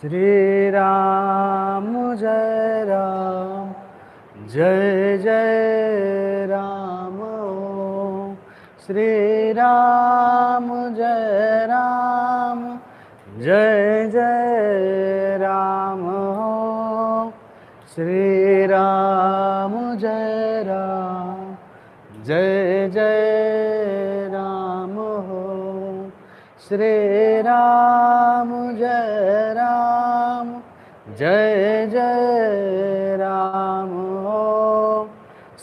श्री राम जय राम जय जय राम ओम। श्री राम जय राम जय जय राम ओम। श्री राम जय राम जय जय राम ओम। श्री राम जय राम जय जय राम ओम।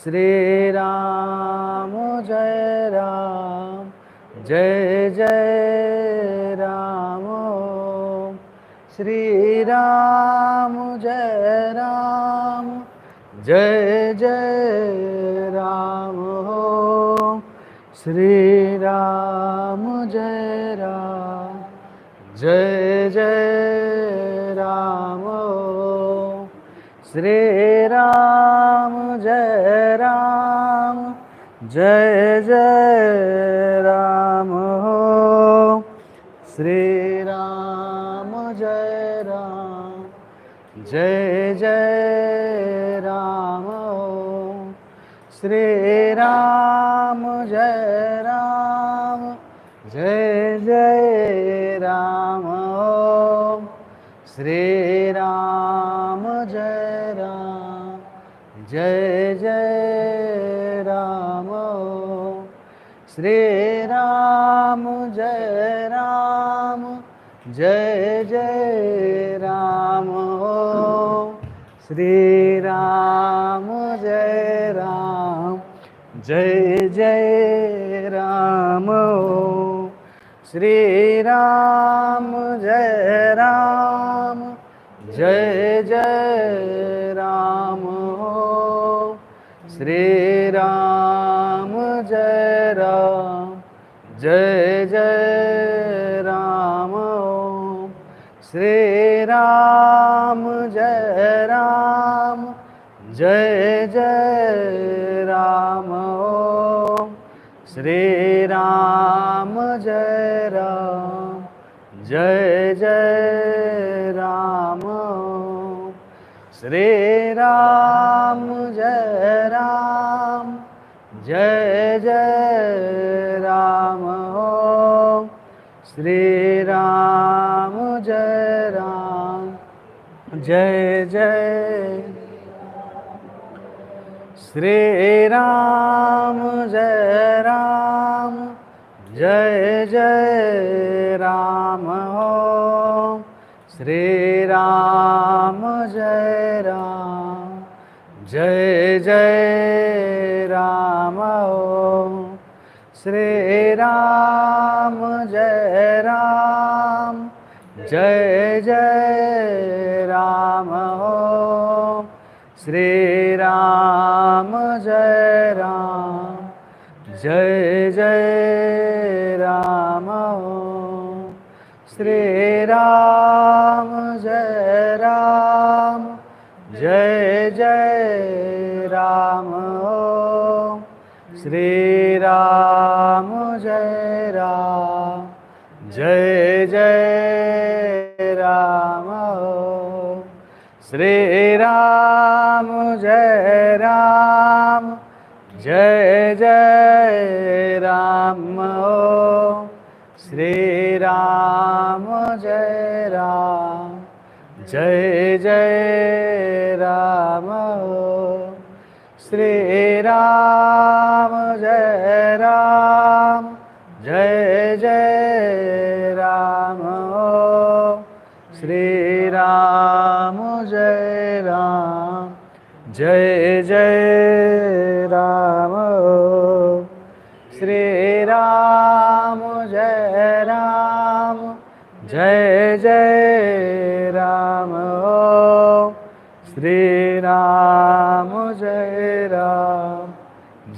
श्री राम जय राम जय जय राम ओम। श्री राम जय राम जय जय राम ओम। श्री राम जय राम जय जय राम ओम। श्री राम जय राम जय जय राम ओम। श्री राम जय राम जय जय राम ओम। श्री राम जय राम जय जय राम ओम। श्री राम जय राम जय जय राम ओम। श्री राम जय राम जय जय राम ओम। श्री राम जय राम जय जय राम ओम। श्री राम जय राम जय जय राम ओम। श्री राम जय राम जय जय राम ओम। श्री राम जय राम जय जय राम ओम। श्री राम जय राम जय जय राम ओम। श्री राम जय राम जय जय राम ओम। श्री राम जय राम जय जय। श्री राम जय राम जय जय राम ओम। श्री राम जय राम जय जय राम ओम। श्री राम जय राम जय जय राम ओम। श्री राम जय राम जय जय राम ओम। श्री राम जय राम जय जय राम ओम। श्री राम जय राम जय जय राम ओम। श्री राम जय राम जय जय राम ओम। श्री राम जय राम जय जय राम ओम। श्री राम जय राम जय जय राम ओम। श्री राम जय राम जय जय राम ओम। श्री राम जय राम जय जय राम ओम। श्री राम जय राम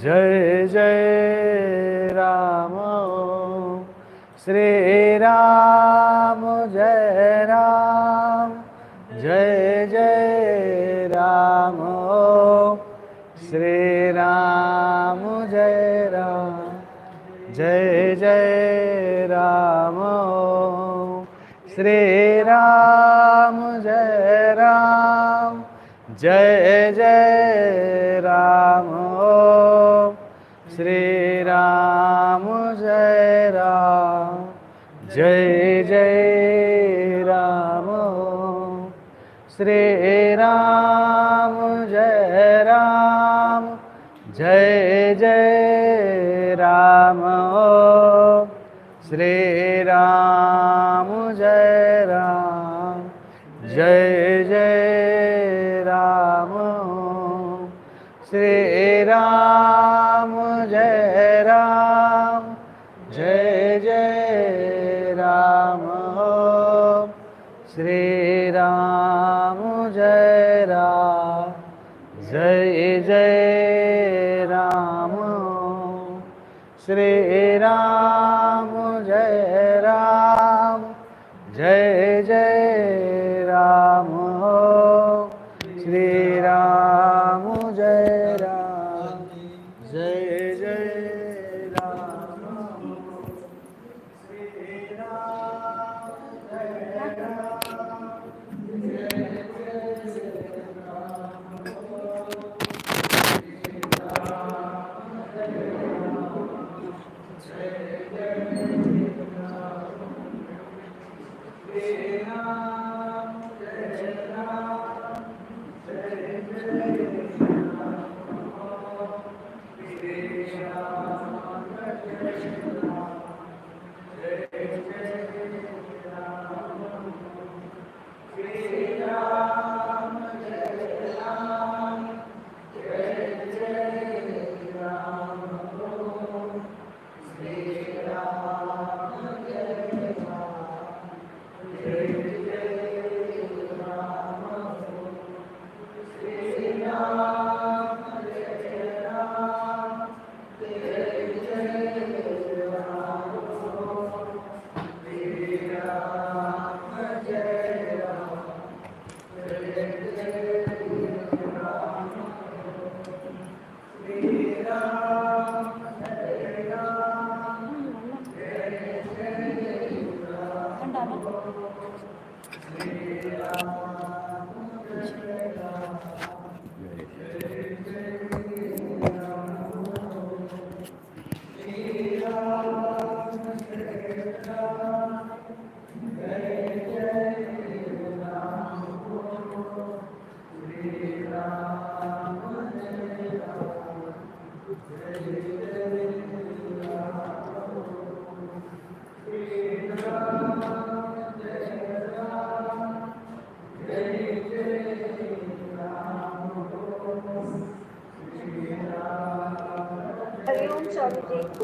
जय जय राम ओम। श्री राम जय राम जय जय राम ओम। श्री राम जय राम जय जय राम ओम। Shri Ram Jai Ram, Jai Jai Ram Om. Shri Ram Jai Ram, Jai Jai Ram Om. Shri Ram Jai Ram, Jai Jai Ram Om. Shri Ram Jai Ram, Jai Jai Ram Om. Shri Ram Jai Ram, Jai Jai Ram Om. Shri Ram Jai Ram, Jai Jai Ram Om. Shri Ram Jai Ram, Jai Jai Ram Om. Shri Ram Jai Ram, Jai Jai Ram Om. Shri Ram Jai Ram, Jai Jai Ram Om.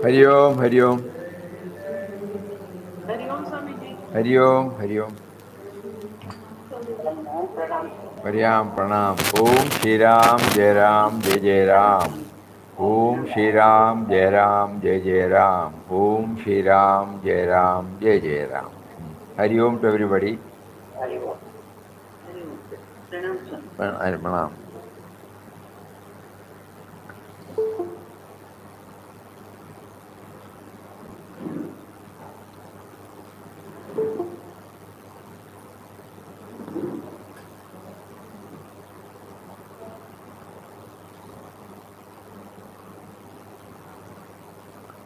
Hari Om, Hari Om. Hari Om, Hari Om. Pariyam Pranam. Om Shri Ram Jai Ram Jai Jai Ram. Om Shri Ram Jai Ram Jai Jai Ram. Om Shri Ram Jai Ram Jai Jai Ram. Hari Om to everybody. Hari Om. Pranam.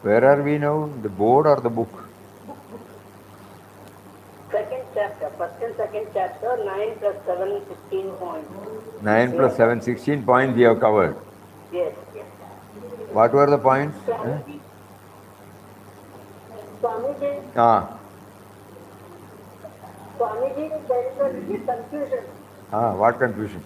Where are we now? The board or the book? Second chapter, first and second chapter, 9 plus 7, 16 points. 9 plus 7, 16 points we have covered. Yes, yes. What were the points? Swamiji, Swamiji, there is a little confusion. What confusion?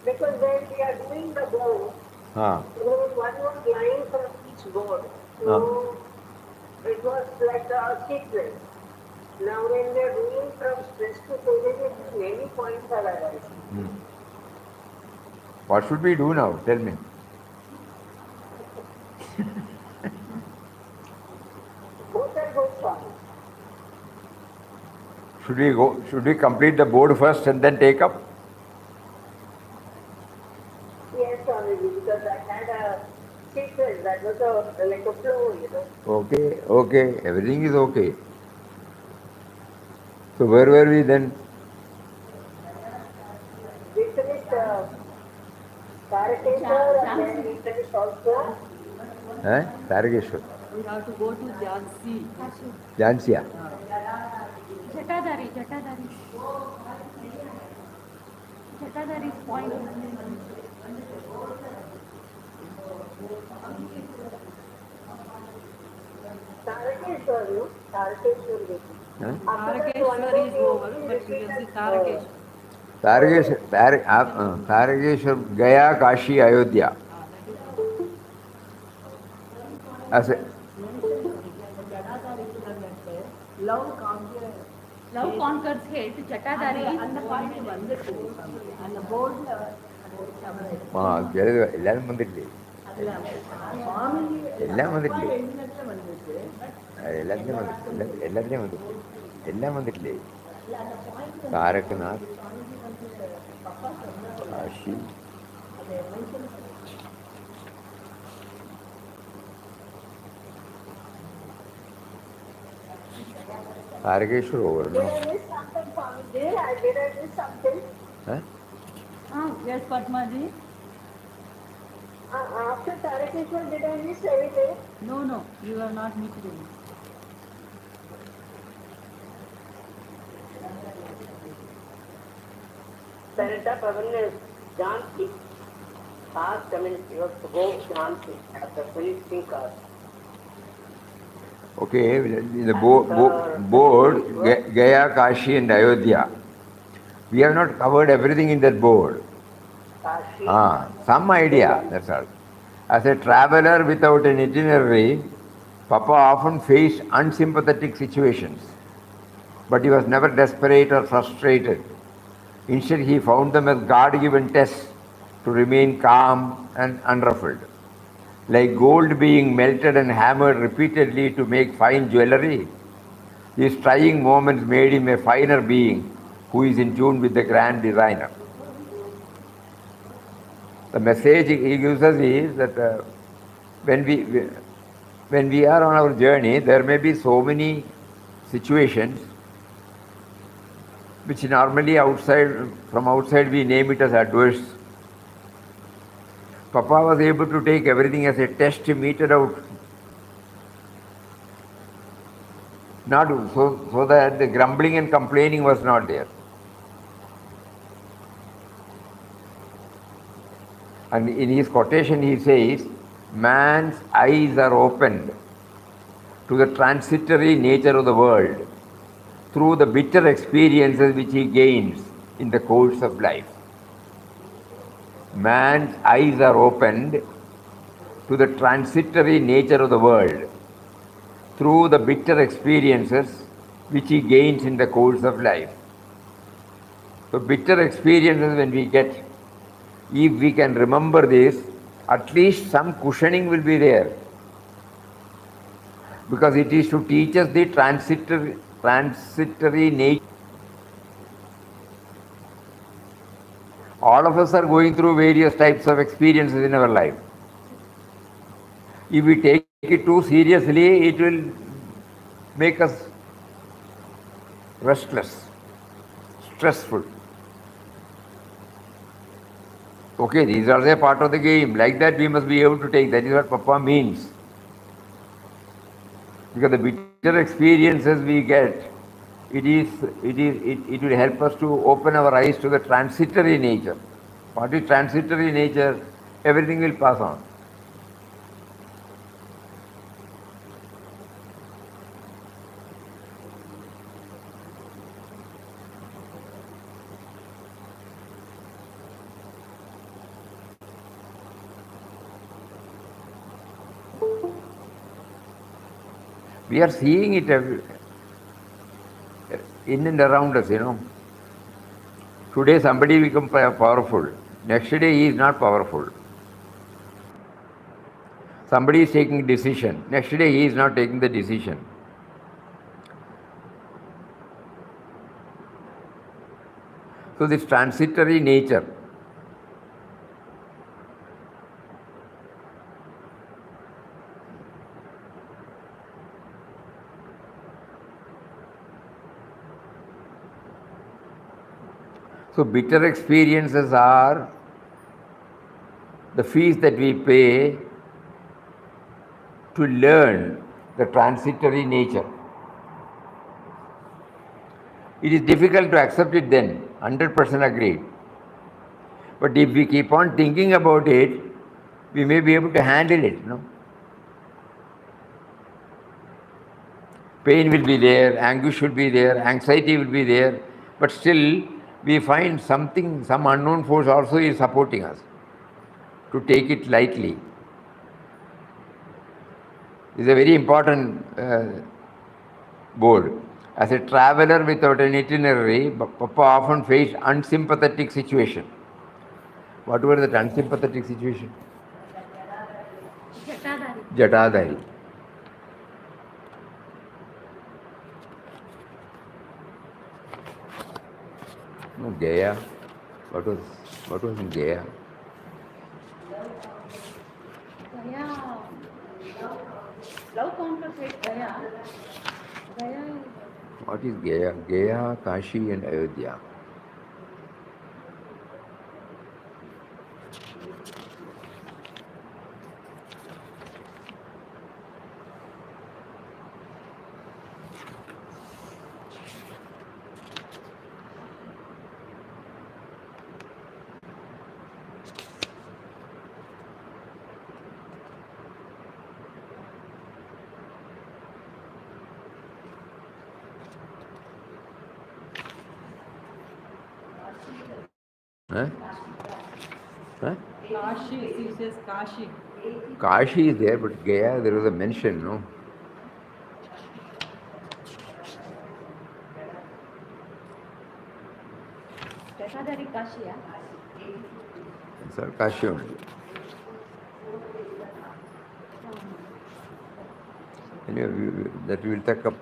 Because when we are doing the board, one was line from each board. So it was like a sequence. Now when we are doing from stress to serenity, many points are arising. What should we do now? Tell me. Both are good, Swami. Should we complete the board first and then take up? Yes, Swamiji, because I had a sequence that was like a flow, Okay, everything is okay. So where were we then? We finished Tarakeswar and then we finished also. Tarakeshwar. We have to go to Jhansi. Jhansia. Jatadhari, Jatadhari. Jatadhari point. Tarakeswar, no? Tarakeswar. Huh? Tarakeshwar is over, but we can see Tarakeshwar. Tarakeshwar, Gaya, Kashi, Ayodhya. As a, Love conquers hate, Jatadhari. அந்த point வந்துட்டு அந்த போர்டில் எல்லாரும் வந்துட்டு எல்லாம் வந்துட்டு எல்லாத்துலேயும் வந்துட்டு எல்லாத்துலேயும் வந்துட்டு எல்லாம் வந்துட்டு தாரகநாத் Cauchy Tarakeshwar over, no? Did I miss something, Swamiji? Did I miss something? Huh? Yes, Padmaji. After Tarakeswar, did I miss anything? No, you are not missing. Sarita Pavan is Jhansi. Asked, I mean, you have to go Jhansi at the visiting card. Okay, the board, Gaya, Kashi and Ayodhya. We have not covered everything in that board. Kashi. Some idea, that's all. As a traveler without an itinerary, Papa often faced unsympathetic situations. But he was never desperate or frustrated. Instead, he found them as God-given tests to remain calm and unruffled. Like gold being melted and hammered repeatedly to make fine jewelry, these trying moments made him a finer being who is in tune with the grand designer. The message he gives us is that when we are on our journey, there may be so many situations which normally from outside we name it as adverse. Papa was able to take everything as a test meted out. Not so that the grumbling and complaining was not there. And in his quotation he says, man's eyes are opened to the transitory nature of the world through the bitter experiences which he gains in the course of life. Man's eyes are opened to the transitory nature of the world through the bitter experiences which he gains in the course of life. So bitter experiences when we get, if we can remember this, at least some cushioning will be there. Because it is to teach us the transitory nature. All of us are going through various types of experiences in our life. If we take it too seriously, it will make us restless, stressful. Okay, these are a part of the game. Like that we must be able to take. That is what Papa means. Because the bitter experiences we get, it will help us to open our eyes to the transitory nature. What is transitory nature? Everything will pass on. We are seeing it in and around us, Today somebody becomes powerful. Next day he is not powerful. Somebody is taking a decision. Next day he is not taking the decision. So this transitory nature, So bitter experiences are the fees that we pay to learn the transitory nature. It is difficult to accept it then, 100% agreed. But if we keep on thinking about it, we may be able to handle it, no? Pain will be there, anguish will be there, anxiety will be there, but still we find something, some unknown force also is supporting us to take it lightly. This is a very important board. As a traveler without an itinerary, Papa often faced unsympathetic situation. What were the unsympathetic situation? Jatadhari. No, Gaya. What was in Gaya? Gaya. Love conquers hate. Gaya. Gaya is. What is Gaya? Gaya, Kashi and Ayodhya. Huh? Huh? Kashi, he says Kashi. Kashi is there, but Gaya, there was a mention, no? Jatadhari Kashi, yeah? Sir, Kashi only. Anyway, that we will take up.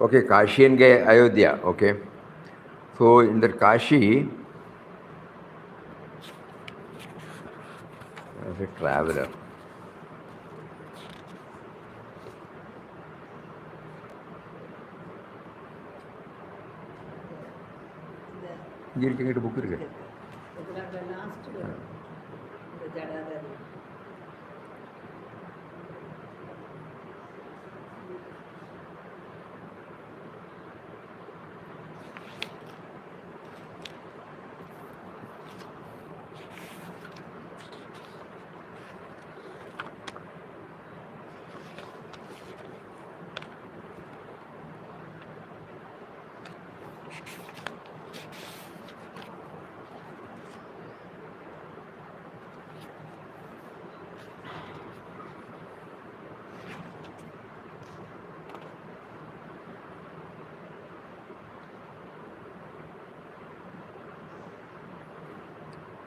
Okay, Kashi and Gaya, Ayodhya, okay. So in that Kashi, as a traveler, book The last the Jadadhari.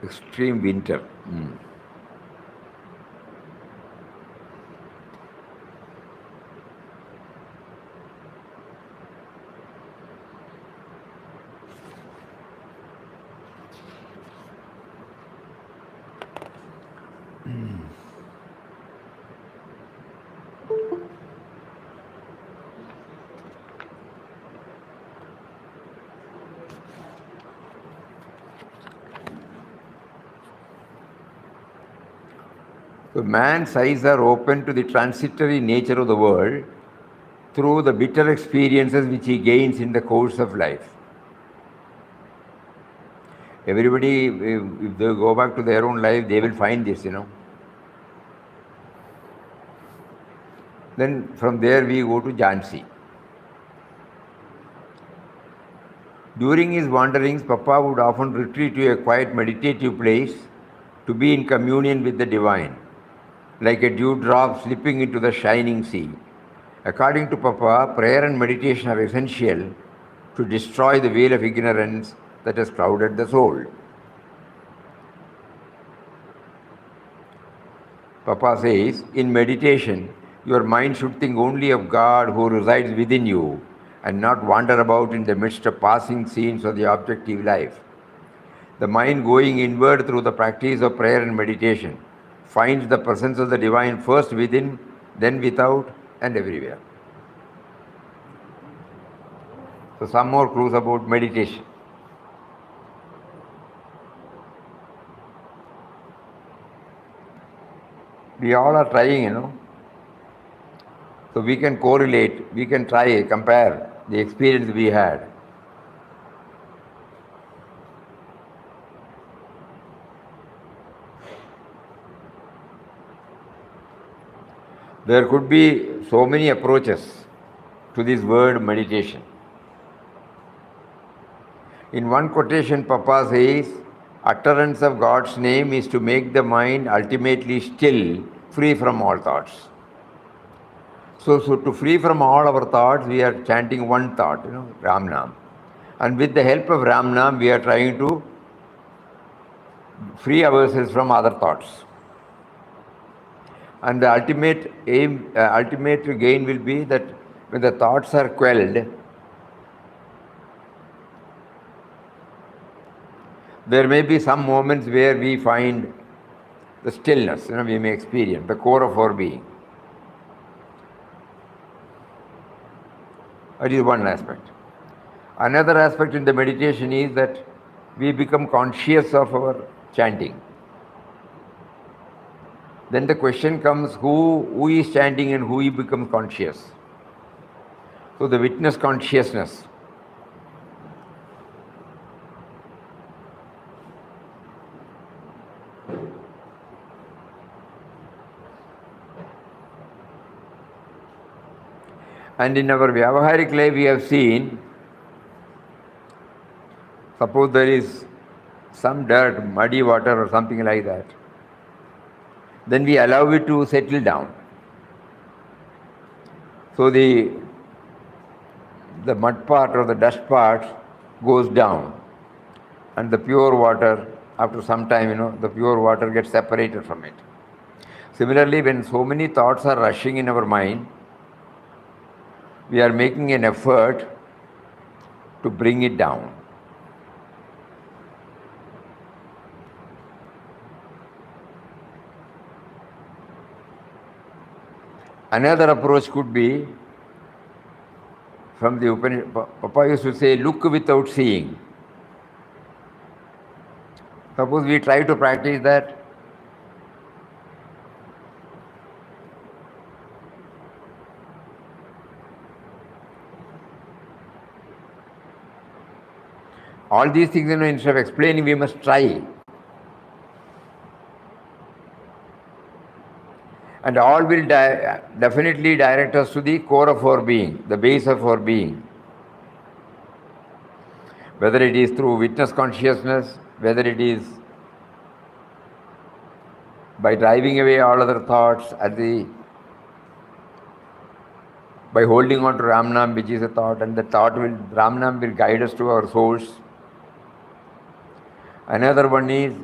extreme winter. So man's eyes are open to the transitory nature of the world through the bitter experiences which he gains in the course of life. Everybody, if they go back to their own life, they will find this, Then from there we go to Jhansi. During his wanderings, Papa would often retreat to a quiet meditative place to be in communion with the divine, like a dewdrop slipping into the shining sea. According to Papa, prayer and meditation are essential to destroy the veil of ignorance that has clouded the soul. Papa says, in meditation, your mind should think only of God who resides within you and not wander about in the midst of passing scenes of the objective life. The mind going inward through the practice of prayer and meditation finds the presence of the divine first within, then without, and everywhere. So some more clues about meditation. We all are trying. So we can correlate, we can try, compare the experience we had. There could be so many approaches to this word meditation. In one quotation, Papa says, utterance of God's name is to make the mind ultimately still, free from all thoughts. So to free from all our thoughts, we are chanting one thought, Ram Nam. And with the help of Ram Nam, we are trying to free ourselves from other thoughts. And the ultimate aim, ultimate gain will be that when the thoughts are quelled, there may be some moments where we find the stillness, we may experience the core of our being. That is one aspect. Another aspect in the meditation is that we become conscious of our chanting. Then the question comes, who is chanting and who becomes conscious? So the witness consciousness. And in our Vyavaharik life we have seen, suppose there is some dirt, muddy water or something like that, then we allow it to settle down. So the mud part or the dust part goes down, and the pure water, after some time, the pure water gets separated from it. Similarly, when so many thoughts are rushing in our mind, we are making an effort to bring it down. Another approach could be, from the Upanishad, Papa used to say, look without seeing. Suppose we try to practice that. All these things, instead of explaining, we must try. And all will definitely direct us to the core of our being, the base of our being. Whether it is through witness consciousness, whether it is by driving away all other thoughts, by holding on to Ramnam, which is a thought, and the Ramnam will guide us to our source. Another one is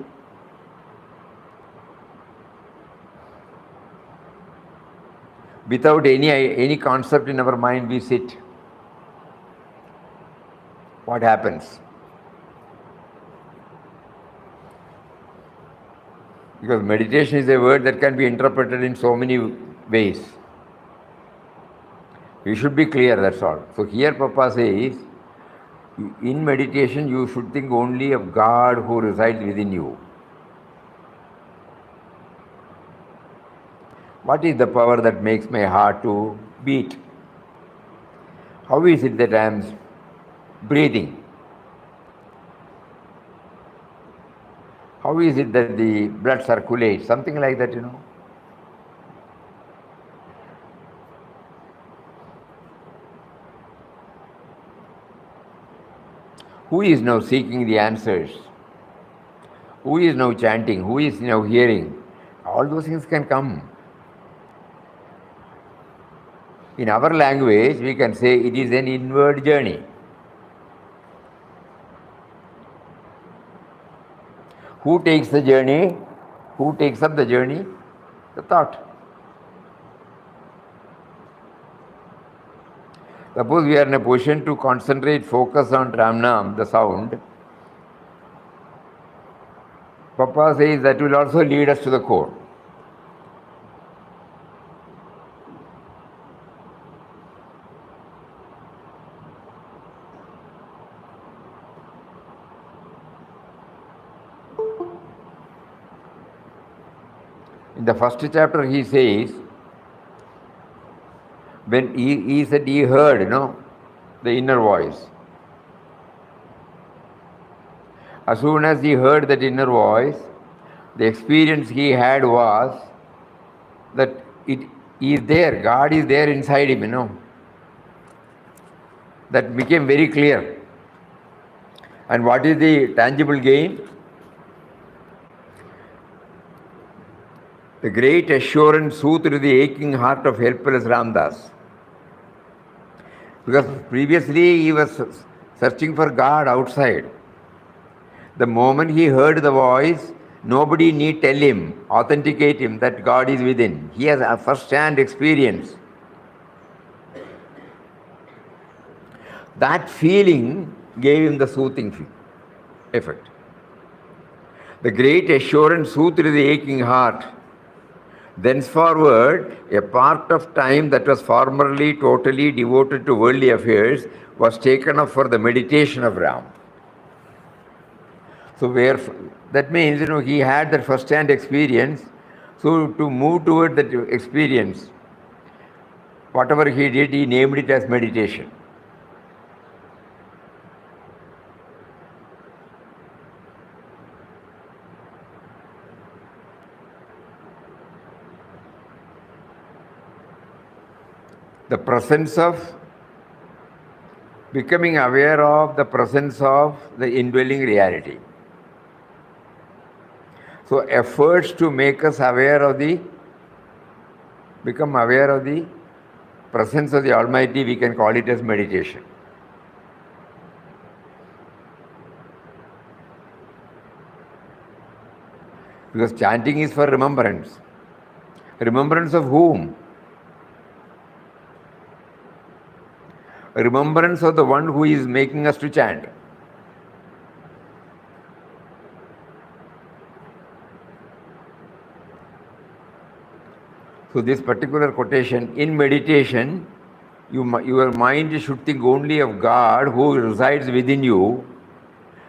without any concept in our mind, we sit. What happens? Because meditation is a word that can be interpreted in so many ways. We should be clear, that's all. So here Papa says, in meditation you should think only of God who resides within you. What is the power that makes my heart to beat? How is it that I am breathing? How is it that the blood circulates? Something like that, Who is now seeking the answers? Who is now chanting? Who is now hearing? All those things can come. In our language, we can say it is an inward journey. Who takes the journey? Who takes up the journey? The thought. Suppose we are in a position to concentrate, focus on Ramnam, the sound. Papa says that will also lead us to the core. In In the first chapter he says, when he said he heard, the inner voice. As soon as he heard that inner voice, the experience he had was that he is there, God is there inside him, That became very clear. And what is the tangible gain? The great assurance soothed the aching heart of helpless Ramdas. Because previously he was searching for God outside. The moment he heard the voice, nobody need tell him, authenticate him that God is within. He has a first-hand experience. That feeling gave him the soothing effect. The great assurance soothed the aching heart. Thenceforward, a part of time that was formerly totally devoted to worldly affairs was taken up for the meditation of Ram. So that means, he had that first-hand experience. So to move toward that experience, whatever he did, he named it as meditation. The presence of, becoming aware of the presence of the indwelling reality. So efforts to make us become aware of the presence of the Almighty, we can call it as meditation. Because chanting is for remembrance. Remembrance of whom? Remembrance of the one who is making us to chant. So this particular quotation, in meditation, your mind should think only of God who resides within you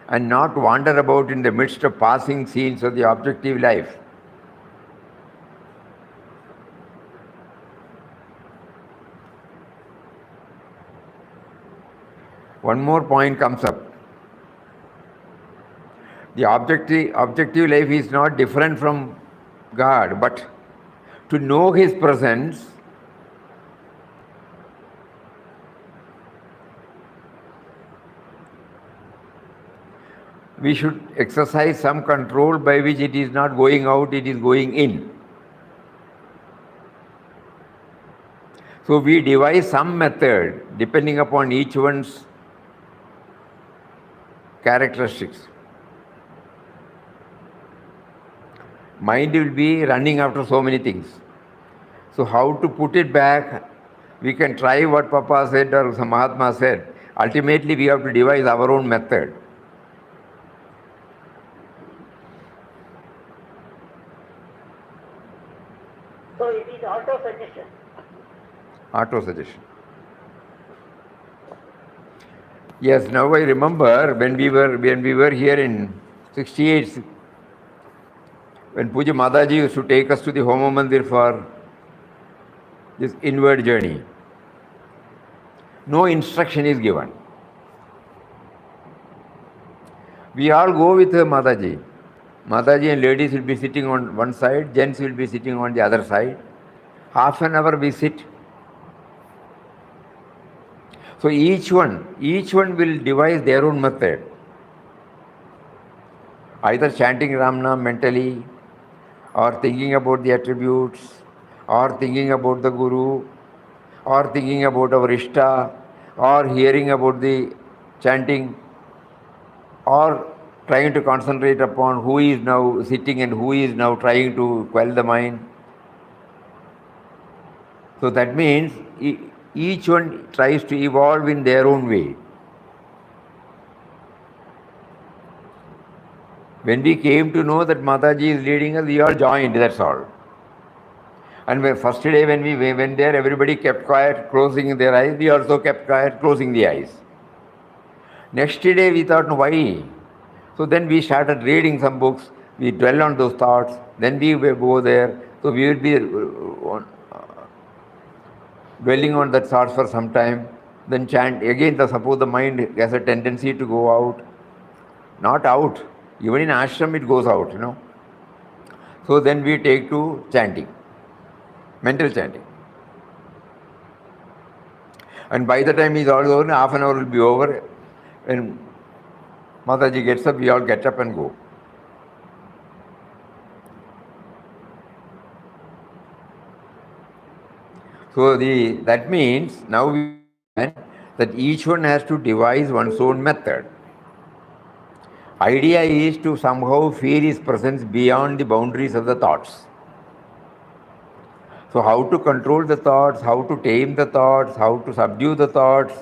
and not wander about in the midst of passing scenes of the objective life. One more point comes up. The objective life is not different from God, but to know His presence, we should exercise some control by which it is not going out, it is going in. So we devise some method depending upon each one's characteristics. Mind will be running after so many things. So how to put it back? We can try what Papa said or some Mahatma said. Ultimately, we have to devise our own method. So it is auto-suggestion. Auto-suggestion. Yes, now I remember when we were here in 68, when Puja Mataji used to take us to the Homa Mandir for this inward journey. No instruction is given. We all go with Mataji. Mataji and ladies will be sitting on one side, gents will be sitting on the other side. Half an hour we sit. So each one will devise their own method. Either chanting Ramnam mentally, or thinking about the attributes, or thinking about the Guru, or thinking about our Ishta, or hearing about the chanting, or trying to concentrate upon who is now sitting and who is now trying to quell the mind. So that means each one tries to evolve in their own way. When we came to know that Mataji is leading us, we all joined, that's all. And the first day when we went there, everybody kept quiet, closing their eyes. We also kept quiet, closing the eyes. Next day we thought, no, why? So then we started reading some books. We dwell on those thoughts. Then we go there. So we will be dwelling on that thoughts for some time, then chant again. Suppose the mind has a tendency to go out, not out, even in ashram it goes out, So then we take to chanting, mental chanting. And by the time he's all over, half an hour will be over. When Mataji gets up, we all get up and go. So that means now we understand that each one has to devise one's own method. Idea is to somehow feel his presence beyond the boundaries of the thoughts. So how to control the thoughts, how to tame the thoughts, how to subdue the thoughts,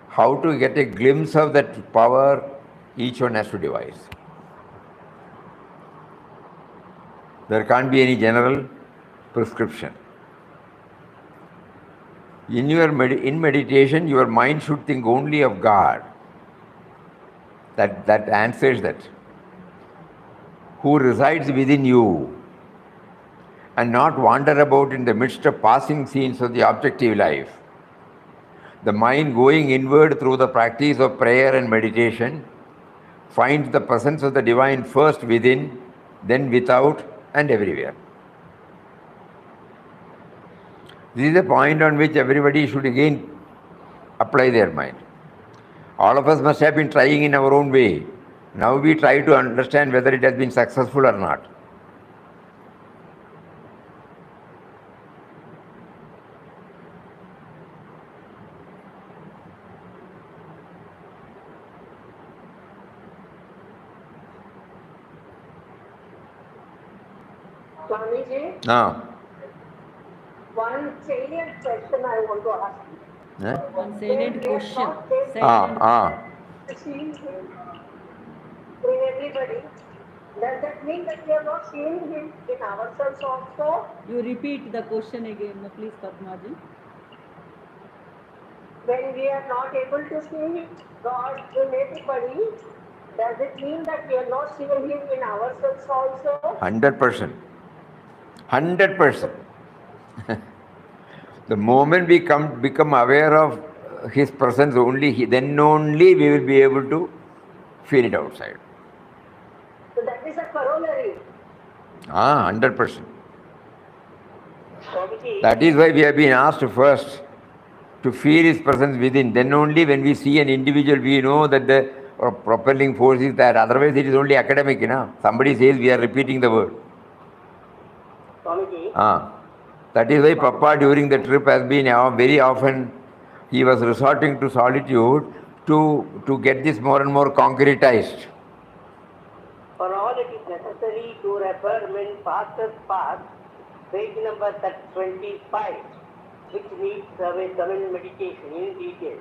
how to get a glimpse of that power, each one has to devise. There can't be any general prescription. In meditation, your mind should think only of God. That answers that. Who resides within you, and not wander about in the midst of passing scenes of the objective life. The mind going inward through the practice of prayer and meditation finds the presence of the divine first within, then without, and everywhere. This is the point on which everybody should again apply their mind. All of us must have been trying in our own way. Now we try to understand whether it has been successful or not. Swamiji, Now, one salient question I want to ask you. One salient question. Seeing him in everybody, does that mean that we are not seeing him in ourselves also? You repeat the question again, please, Padmaji. When we are not able to see God in everybody, does it mean that we are not seeing him in ourselves also? 100%. 100%. The moment we become aware of his presence then only we will be able to feel it outside. So that is a corollary. 100%. That is why we have been asked first to feel his presence within. Then only when we see an individual, we know that the propelling force is there. Otherwise it is only academic, Somebody says we are repeating the word. That is why Papa during the trip has been very often, he was resorting to solitude to get this more and more concretized. For all it is necessary to refer men fastest path, page number 25, which needs some meditation in detail.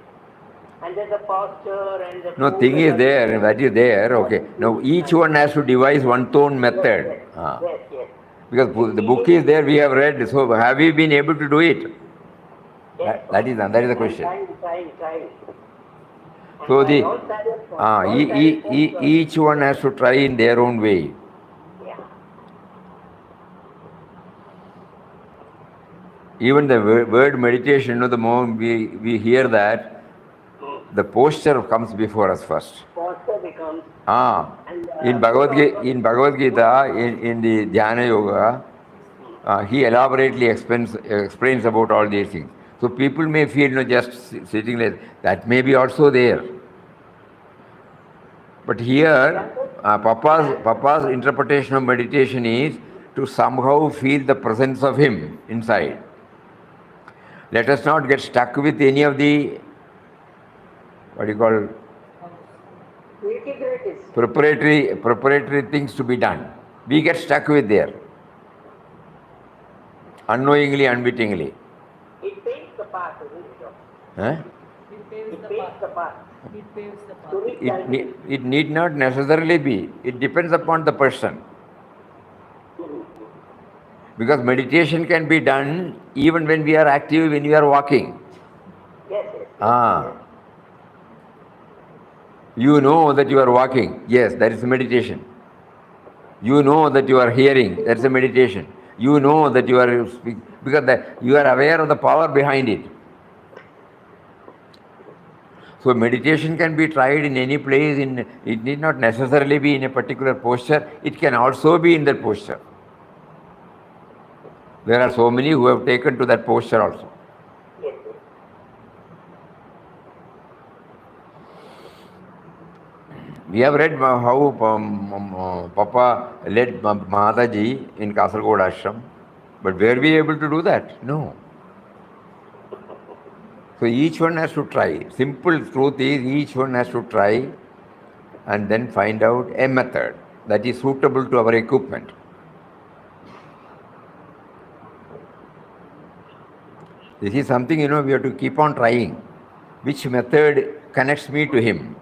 And there's a posture and the... No, thing is there, that is there, okay. Now each one has to devise one's own method. Yes. Because the book is there, we have read, so have we been able to do it? Yes. That is the question. Trying. So each one has to try in their own way. Yeah. Even the word meditation, the moment we hear that, the posture comes before us first. Posture becomes... In Bhagavad Gita, in the Dhyana Yoga, he elaborately explains about all these things. So people may feel just sitting like that may be also there. But here, Papa's interpretation of meditation is to somehow feel the presence of him inside. Let us not get stuck with any of the, preparatory things to be done. We get stuck with there. Unknowingly, unwittingly. It paves the path, isn't it? It paves the path. It need not necessarily be. It depends upon the person. Because meditation can be done even when we are active, when we are walking. Yes. You know that you are walking. Yes, that is meditation. You know that you are hearing. That's a meditation. You know that you are, because you are aware of the power behind it. So meditation can be tried in any place. It need not necessarily be in a particular posture. It can also be in that posture. There are so many who have taken to that posture also. Yes. We have read how Papa led Mataji in Kasargod Ashram, but were we able to do that? No. So each one has to try. Simple truth is each one has to try and then find out a method that is suitable to our equipment. This is something, we have to keep on trying. Which method connects me to him?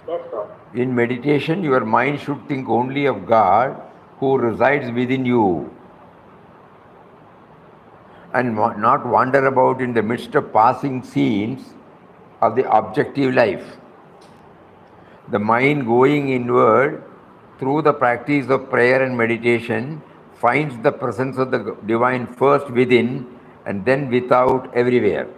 Yes, sir. In meditation, your mind should think only of God who resides within you and not wander about in the midst of passing scenes of the objective life. The mind going inward through the practice of prayer and meditation finds the presence of the divine first within and then without everywhere.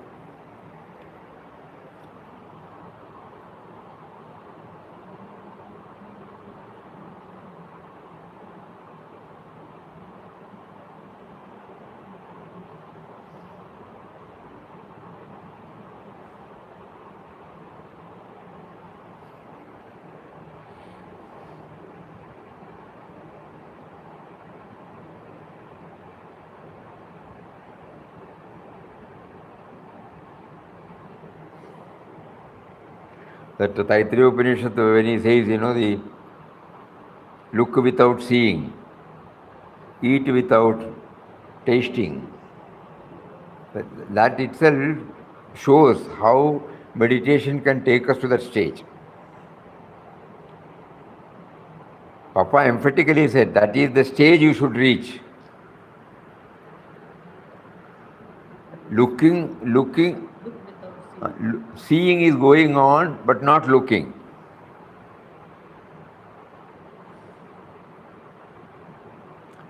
That Taittiriya Upanishad, when he says, the look without seeing, eat without tasting, that itself shows how meditation can take us to that stage. Papa emphatically said that is the stage you should reach. Looking, seeing is going on, but not looking.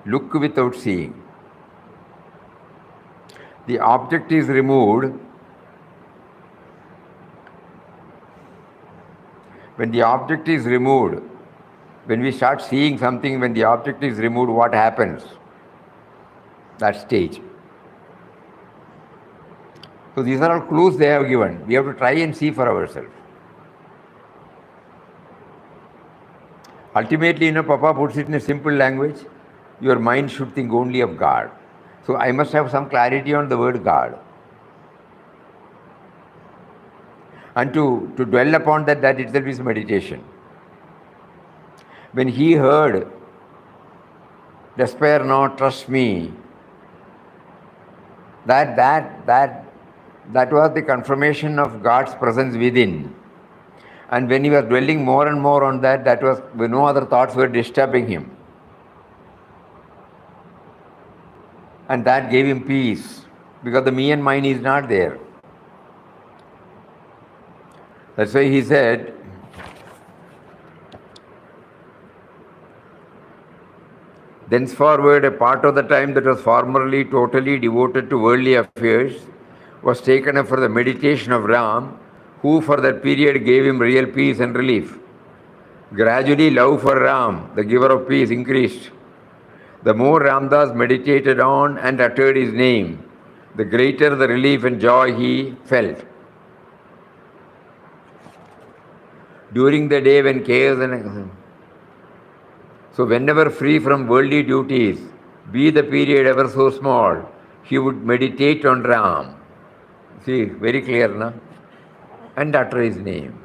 Look without seeing. The object is removed. When the object is removed, when we start seeing something, when the object is removed, what happens? That stage. So these are all clues they have given. We have to try and see for ourselves. Ultimately, Papa puts it in a simple language. Your mind should think only of God. So I must have some clarity on the word God. And to dwell upon that itself is meditation. When he heard, despair not, trust me, that was the confirmation of God's presence within. And when he was dwelling more and more on that was when no other thoughts were disturbing him. And that gave him peace, because the me and mine is not there. That's why he said, thenceforward a part of the time that was formerly totally devoted to worldly affairs was taken up for the meditation of Ram, who for that period gave him real peace and relief. Gradually love for Ram, the giver of peace, increased. The more Ramdas meditated on and uttered his name, the greater the relief and joy he felt. During the day when chaos so whenever free from worldly duties, be the period ever so small, he would meditate on Ram. See, very clear, no? And utter his name.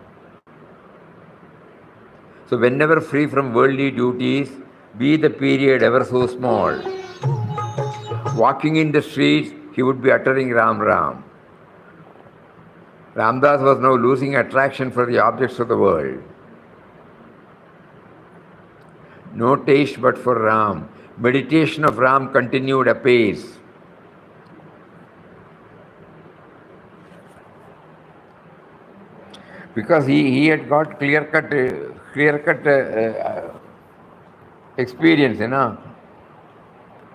So whenever free from worldly duties, be the period ever so small. Walking in the streets, he would be uttering Ram Ram. Ramdas was now losing attraction for the objects of the world. No taste but for Ram. Meditation of Ram continued apace. Because he had got clear-cut experience, you know,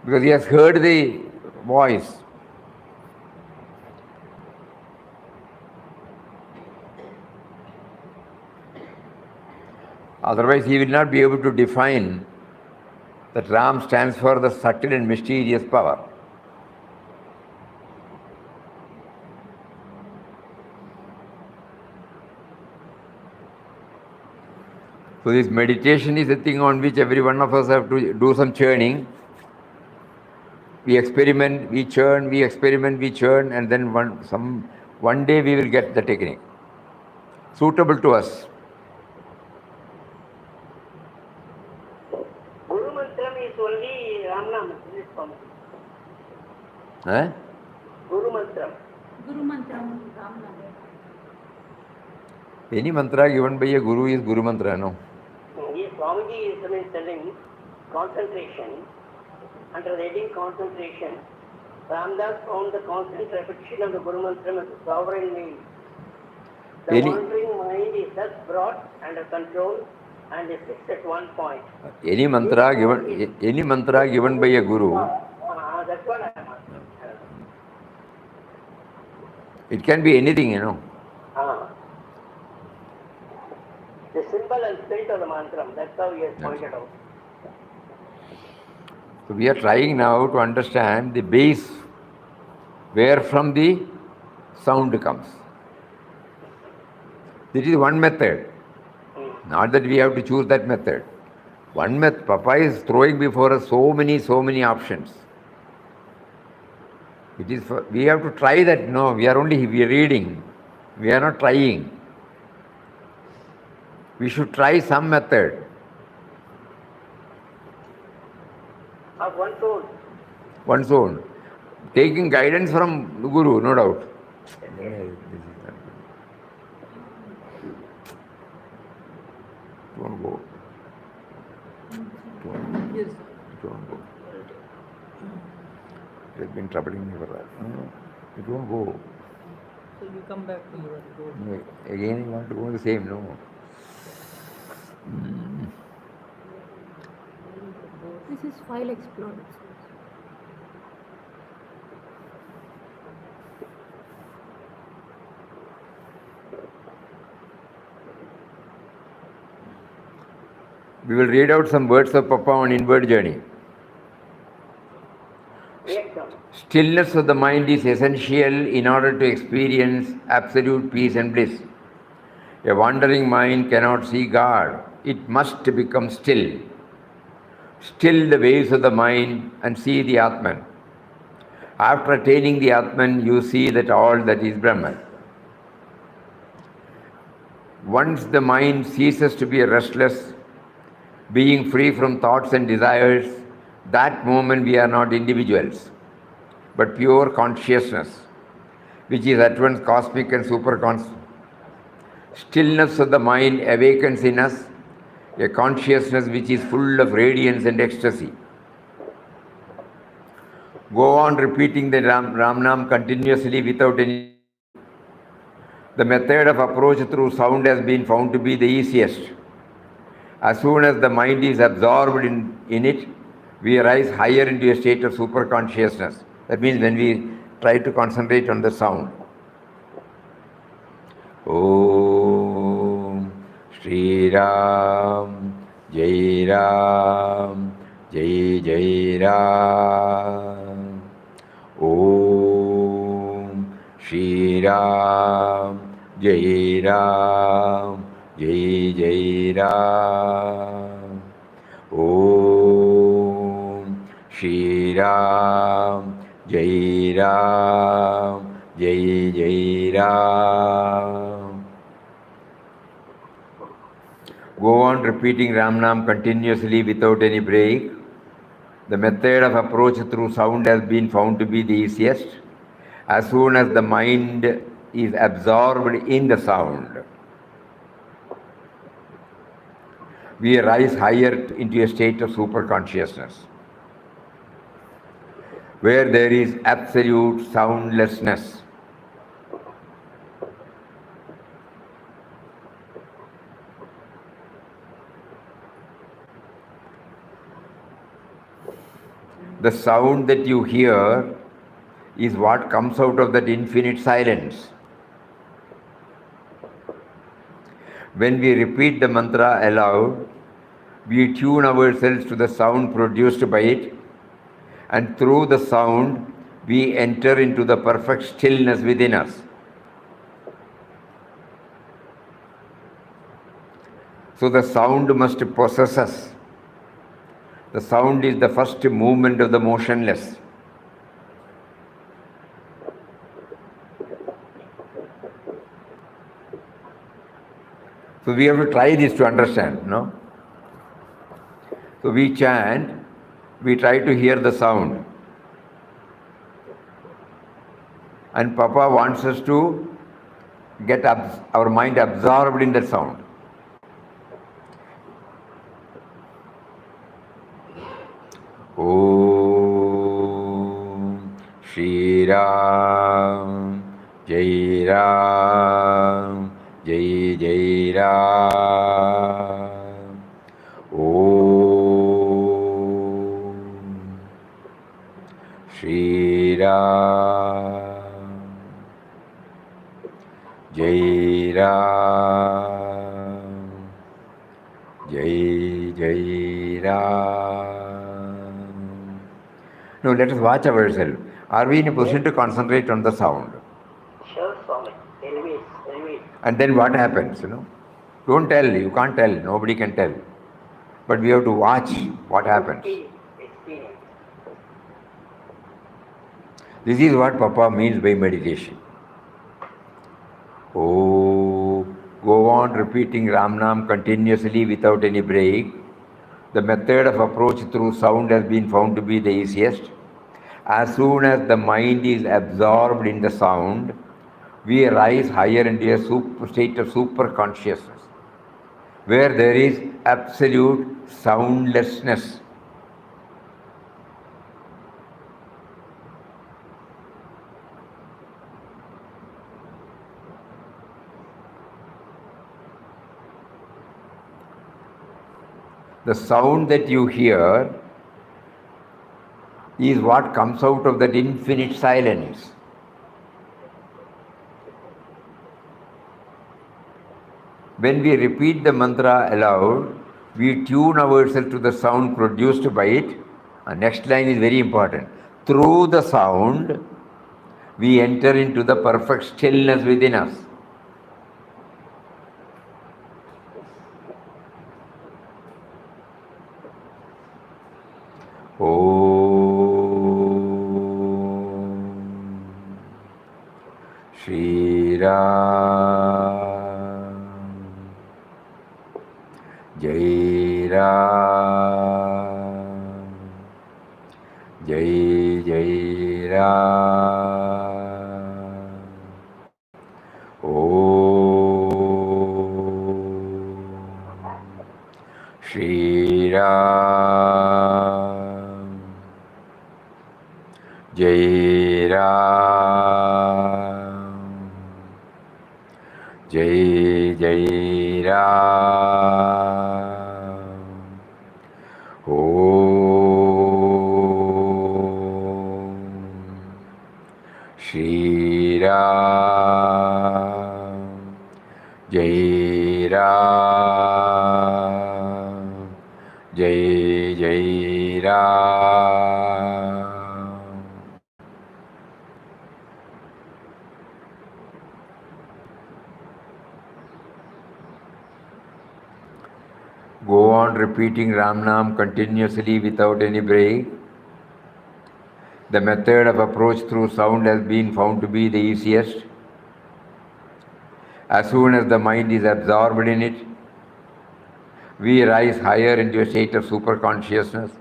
because he has heard the voice. Otherwise, he will not be able to define that Ram stands for the subtle and mysterious power. So this meditation is a thing on which every one of us have to do some churning. We experiment, we churn, we experiment, we churn, and then one day we will get the technique suitable to us. Guru Mantram is only Ramnam, isn't it, Swami? Guru Mantram. Guru Mantram, Ram Nam. Any mantra given by a guru is Guru Mantra, no? Yes, Swamiji is telling concentration. Under the heading concentration, Ramdas found the constant repetition of the Guru Mantram as a sovereign means. The wandering mind is thus brought under control and is fixed at one point. Any mantra given by a guru. That's what I am asking. It can be anything, you know. The symbol and spirit of the mantra, that's how he has pointed out. So we are trying now to understand the base where from the sound comes. This is one method. Not that we have to choose that method. One method. Papa is throwing before us so many options. It is we have to try that. No, we are reading. We are not trying. We should try some method. Of one's own. One's own. Taking guidance from the Guru, no doubt. Don't go. Yes. Don't go. It has been troubling me for that. You don't go. So you come back to your road. Again, you want to go the same, no? This is file explored. We will read out some words of Papa on inward journey. Stillness of the mind is essential in order to experience absolute peace and bliss. A wandering mind cannot see God. It must become still. Still the waves of the mind and see the Atman. After attaining the Atman, you see that all that is Brahman. Once the mind ceases to be restless, being free from thoughts and desires, that moment we are not individuals, but pure consciousness, which is at once cosmic and supercosmic. Stillness of the mind awakens in us a consciousness which is full of radiance and ecstasy. Go on repeating the Ram Nam continuously without any. The method of approach through sound has been found to be the easiest. As soon as the mind is absorbed in it, we rise higher into a state of super consciousness. That means when we try to concentrate on the sound. Om Shri Ram, Jai Ram, Jai Jai Ram. Om Shri Ram, Jai Ram, Jai Jai Ram. Om Shri Ram, Jai Ram, Jai Jai Ram. Go on repeating Ram Nam continuously without any break. The method of approach through sound has been found to be the easiest. As soon as the mind is absorbed in the sound, we rise higher into a state of super consciousness, where there is absolute soundlessness. The sound that you hear is what comes out of that infinite silence. When we repeat the mantra aloud, we tune ourselves to the sound produced by it, and through the sound, we enter into the perfect stillness within us. So the sound must possess us. The sound is the first movement of the motionless. So we have to try this to understand, no? So we chant, we try to hear the sound. And Papa wants us to get our mind absorbed in that sound. Om Shri Ram, Jai Ram, Jai Jai Ram. Om Shri Ram, Jai Ram, Jai Jai Ram. Now let us watch ourselves. Are we in a position to concentrate on the sound? Sure, Swami. Always. And then what happens, Don't tell, you can't tell, nobody can tell. But we have to watch what happens. Experience. This is what Papa means by meditation. Oh, go on repeating Ram Nam continuously without any break. The method of approach through sound has been found to be the easiest. As soon as the mind is absorbed in the sound, we rise higher into a state of super consciousness, where there is absolute soundlessness. The sound that you hear is what comes out of that infinite silence. When we repeat the mantra aloud, we tune ourselves to the sound produced by it. The next line is very important. Through the sound, we enter into the perfect stillness within us. Om Shri Ram, Jai Ram, Jai Jai Ram. Om Shri Ram, Jai Ram, Jai Jai Ram. Om Shri Ram, Jai Ram, Jai Jai Ram. Go on repeating Ram Nam continuously without any break. The method of approach through sound has been found to be the easiest. As soon as the mind is absorbed in it, we rise higher into a state of super consciousness,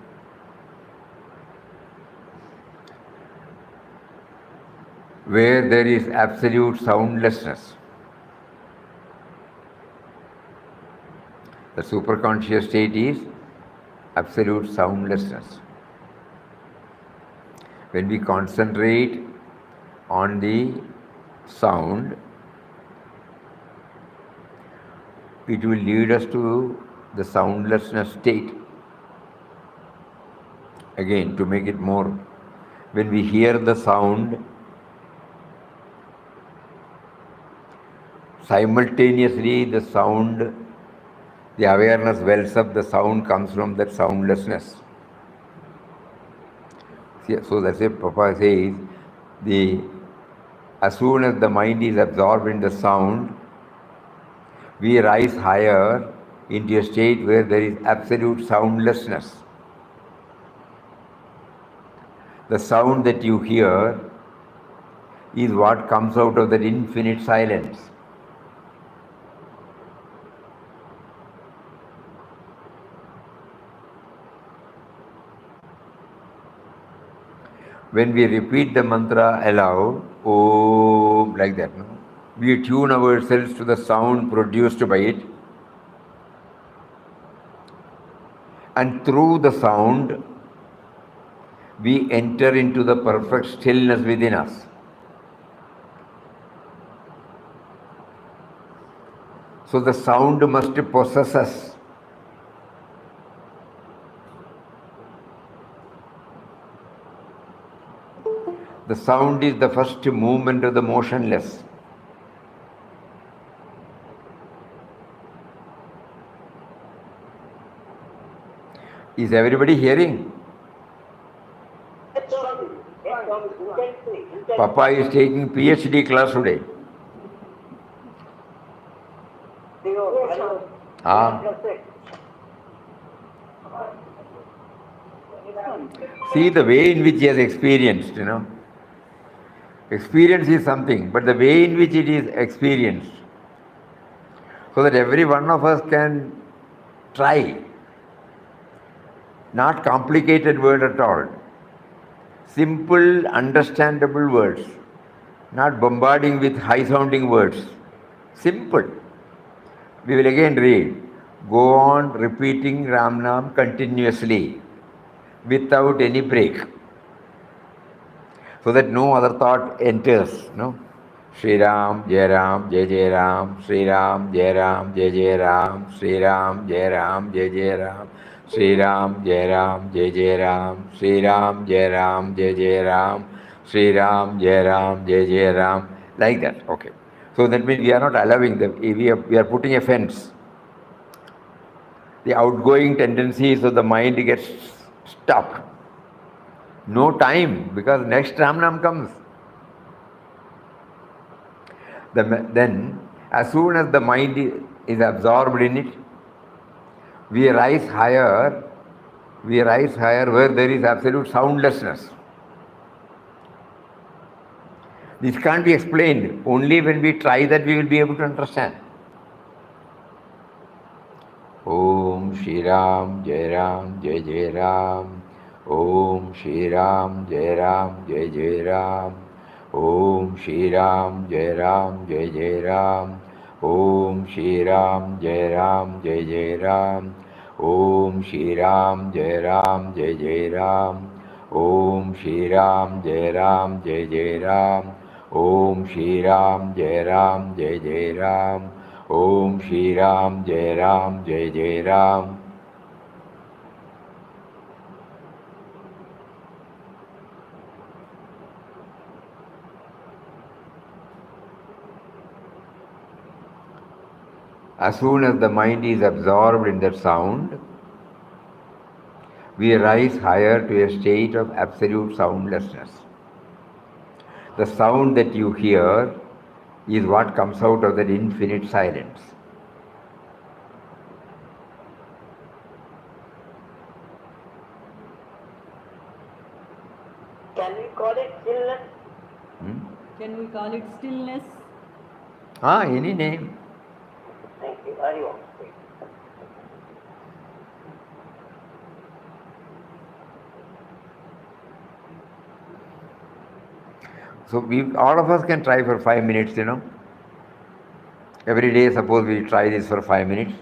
where there is absolute soundlessness. The superconscious state is absolute soundlessness. When we concentrate on the sound, it will lead us to the soundlessness state. again to make it more. When we hear the sound, simultaneously the sound, the awareness wells up, the sound comes from that soundlessness. So that's it, Papa says, as soon as the mind is absorbed in the sound, we rise higher into a state where there is absolute soundlessness. The sound that you hear is what comes out of that infinite silence. When we repeat the mantra aloud, Om, like that, no? We tune ourselves to the sound produced by it, and through the sound, we enter into the perfect stillness within us. So the sound must possess us. The sound is the first movement of the motionless. Is everybody hearing? Papa is taking PhD class today. See the way in which he has experienced, Experience is something, but the way in which it is experienced, so that every one of us can try. Not complicated word at all. Simple, understandable words. Not bombarding with high-sounding words. Simple. We will again read. Go on repeating Ram Nam continuously, without any break, so that no other thought enters. No? Sri Ram, Jai Ram, Jai Jai Ram, Sri Ram, Jai Ram, Jai Jai Ram, Sri Ram, Jai Ram, Jai Jai Ram, Sri Ram, Jai Ram, Jai Jai Ram, Sri Ram, Jai Ram, Jai Jai Ram, Sri Ram, Jai Ram, Jai Jai Ram, like that. Okay. So that means we are not allowing them, we are putting a fence. The outgoing tendencies of the mind gets stopped. No time, because next Ram Nam comes. Then, as soon as the mind is absorbed in it, we rise higher where there is absolute soundlessness. This can't be explained. Only when we try that we will be able to understand. Om Shri Ram, Jai Ram, Jai Jai Ram. Om Shri Ram, Jai Ram, Jai Jai Ram. Om Shri Ram, Jai Ram, Jai Jai Ram. Om Shri Ram, Jai Ram, Jai Jai Ram. Om Shri Ram, Jai Ram, Jai Jai Ram. Om Shri Ram, Jai Ram, Jai Jai Ram. Om Shri Ram, Jai Ram, Jai Jai Ram. Om Shri Ram, Jai Ram, Jai Jai Ram. As soon as the mind is absorbed in that sound, we rise higher to a state of absolute soundlessness. The sound that you hear is what comes out of that infinite silence. Can we call it stillness? Can we call it stillness? Any name. Thank you. Hari Om. So all of us can try for 5 minutes, Every day, suppose we try this for 5 minutes.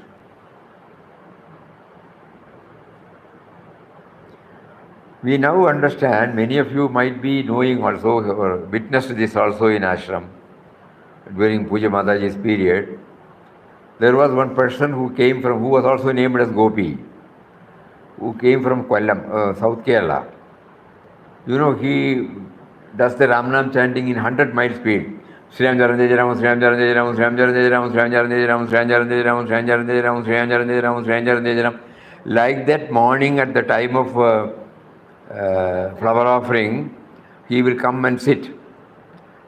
We now understand, many of you might be knowing also, or witnessed this also in ashram, during Puja Mataji's period. There was one person who was also named as Gopi. who came from Kollam, South Kerala. You know, he does the Ramnam chanting in 100 mile speed. Sriram Jarandejaram, Sriram Jarandejaram, Sriram Jarandejaram, Sriram Jarandejaram, Sriram Jarandejaram, Sriram Jarandejaram, Sriram Jarandejaram, Sriram Jarandejaram. Like that morning at the time of flower offering, he will come and sit.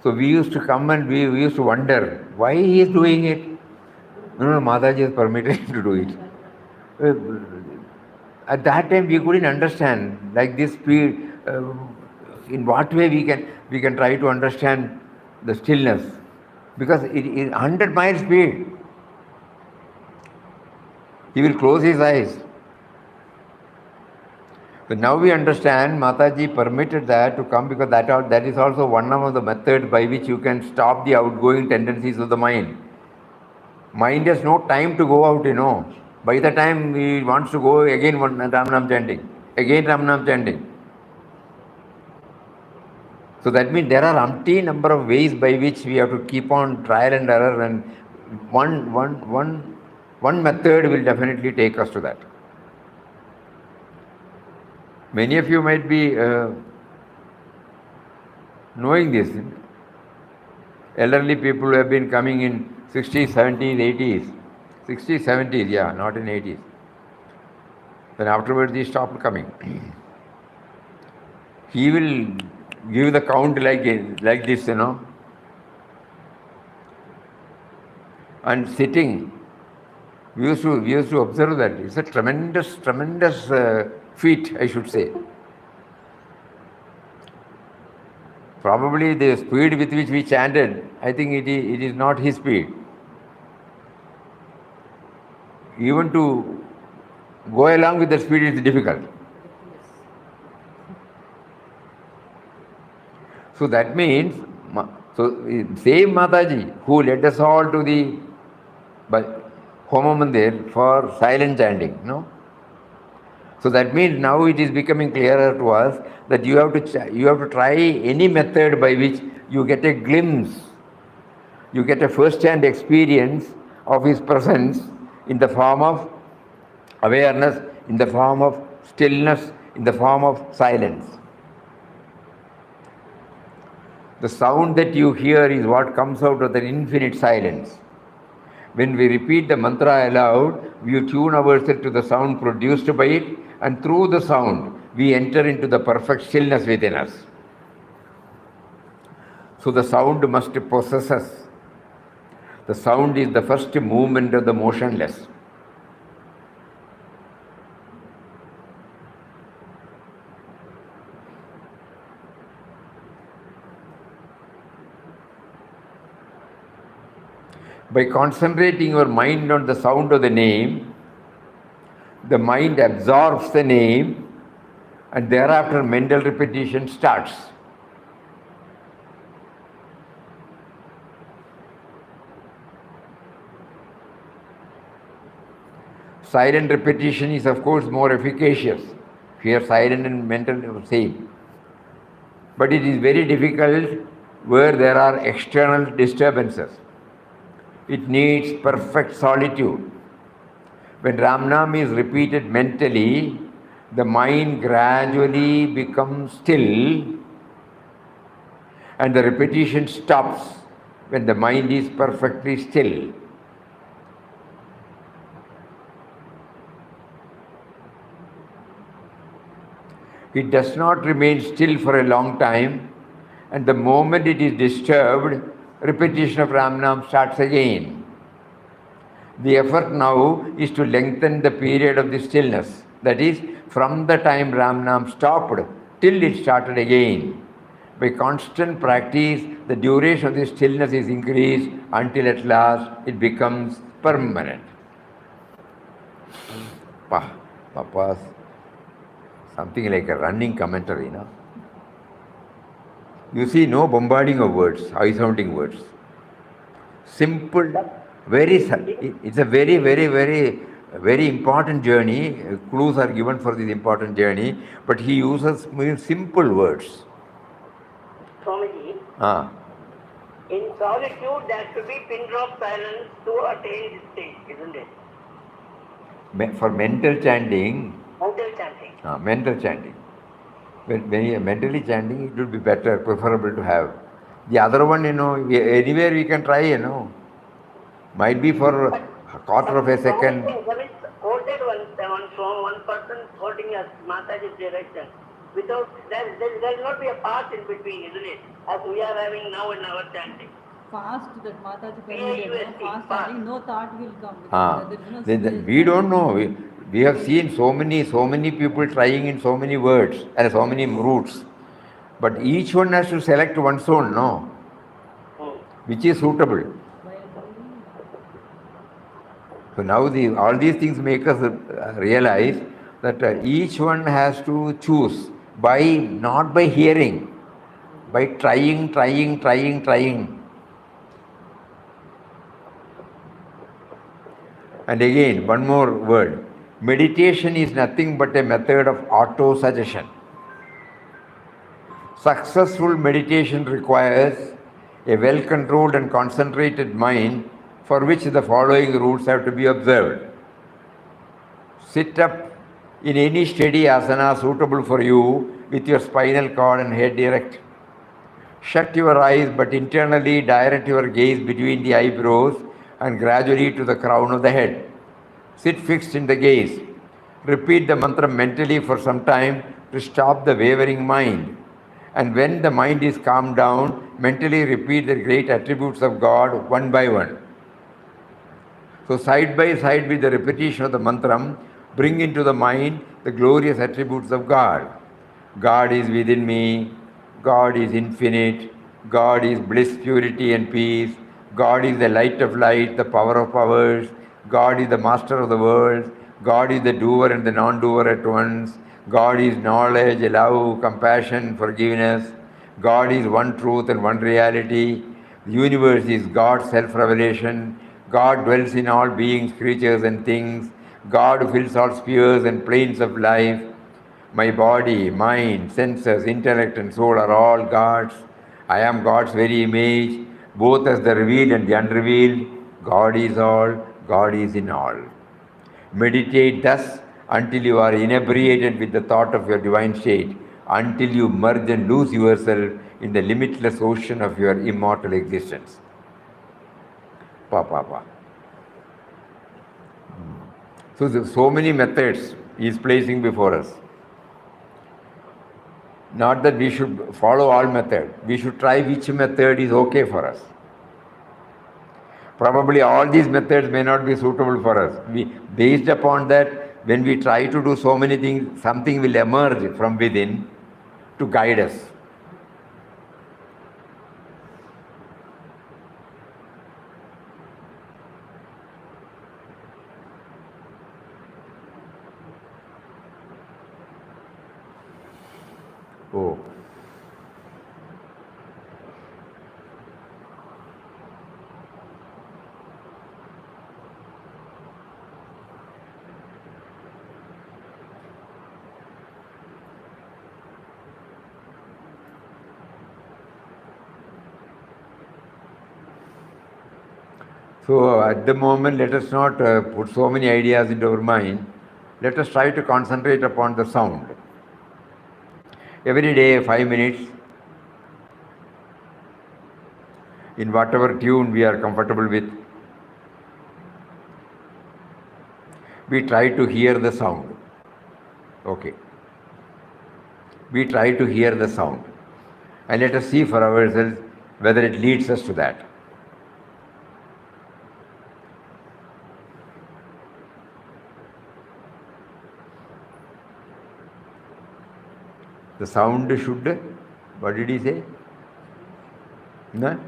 So we used to come and we used to wonder why he is doing it. No, Mataji has permitted him to do it. At that time we couldn't understand like this speed. In what way we can try to understand the stillness, because it is 100 mile speed. He will close his eyes. But now we understand Mataji permitted that to come because that is also one of the methods by which you can stop the outgoing tendencies of the mind. Mind has no time to go out, you know. By the time he wants to go, again one Ramnam chanting, again Ramnam chanting. So that means there are umpteen number of ways by which we have to keep on trial and error, and one method will definitely take us to that. Many of you might be knowing this. Elderly people who have been coming in 60s, 70s, 80s. 60s, 70s, yeah, not in 80s. Then afterwards he stopped coming. He will give the count like this, you know. And sitting, we used to observe that. It's a tremendous feat, I should say. Probably the speed with which we chanted, I think it is not his speed. Even to go along with the speed is difficult. So that means, same Mataji who led us all to the Homa Mandir for silent chanting, no? So that means now it is becoming clearer to us that you have to try any method by which you get a glimpse, you get a first-hand experience of his presence in the form of awareness, in the form of stillness, in the form of silence. The sound that you hear is what comes out of the infinite silence. When we repeat the mantra aloud, we tune ourselves to the sound produced by it, and through the sound, we enter into the perfect stillness within us. So the sound must possess us. The sound is the first movement of the motionless. By concentrating your mind on the sound of the name, the mind absorbs the name, and thereafter mental repetition starts. Silent repetition is of course more efficacious. Here silent and mental are same. But it is very difficult where there are external disturbances. It needs perfect solitude. When Ramnam is repeated mentally, the mind gradually becomes still and the repetition stops when the mind is perfectly still. It does not remain still for a long time, and the moment it is disturbed, repetition of Ramnam starts again. The effort now is to lengthen the period of the stillness. That is, from the time Ramnam stopped till it started again. By constant practice, the duration of the stillness is increased until at last it becomes permanent. Papa's something like a running commentary, no? You see, no bombarding of words, high-sounding words. Simple, it's a very, very, very, very important journey. Clues are given for this important journey, but he uses simple words. Swamiji, in solitude there should be pin drop silence to attain this state, isn't it? For mental chanting, Mental chanting. Mental chanting. When you are mentally chanting, it will be better, preferable to have. The other one, anywhere we can try, Might be for a quarter of a second. There is quoted one person quoting as Mataji's direction. Without there will not be a pause in between, isn't it? As we are having now in our chanting. Fast that Mataji permitted, fast chanting, no thought will come. There is no We don't know. We have seen so many people trying in so many words and so many routes. But each one has to select one's own, no? Which is suitable. So now all these things make us realize that each one has to choose not by hearing, by trying. And again, one more word. Meditation is nothing but a method of auto-suggestion. Successful meditation requires a well-controlled and concentrated mind, for which the following rules have to be observed. Sit up in any steady asana suitable for you with your spinal cord and head erect. Shut your eyes, but internally direct your gaze between the eyebrows and gradually to the crown of the head. Sit fixed in the gaze. Repeat the mantra mentally for some time to stop the wavering mind. And when the mind is calmed down, mentally repeat the great attributes of God one by one. So side by side with the repetition of the mantra, bring into the mind the glorious attributes of God. God is within me. God is infinite. God is bliss, purity and peace. God is the light of light, the power of powers. God is the master of the world. God is the doer and the non-doer at once. God is knowledge, love, compassion, forgiveness. God is one truth and one reality. The universe is God's self-revelation. God dwells in all beings, creatures and things. God fills all spheres and planes of life. My body, mind, senses, intellect and soul are all God's. I am God's very image, both as the revealed and the unrevealed. God is all, God is in all. Meditate thus until you are inebriated with the thought of your divine state, until you merge and lose yourself in the limitless ocean of your immortal existence. So many methods he is placing before us. Not that we should follow all methods. We should try which method is okay for us. Probably all these methods may not be suitable for us. Based upon that, when we try to do so many things, something will emerge from within to guide us. Oh. So at the moment, let us not put so many ideas into our mind. Let us try to concentrate upon the sound. Every day, 5 minutes, in whatever tune we are comfortable with, we try to hear the sound. Okay. We try to hear the sound. And let us see for ourselves whether it leads us to that. The sound should, what did he say? No?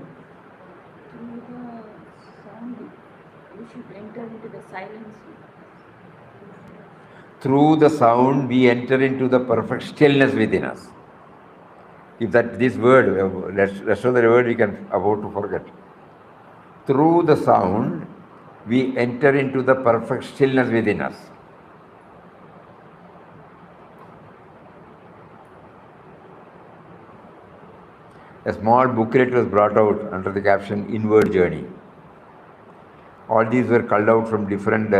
Through the sound, we should enter into the silence. Through the sound, we enter into the perfect stillness within us. If this word, rest of the word we can afford to forget. Through the sound, we enter into the perfect stillness within us. A small booklet was brought out under the caption Inward Journey. All these were culled out from different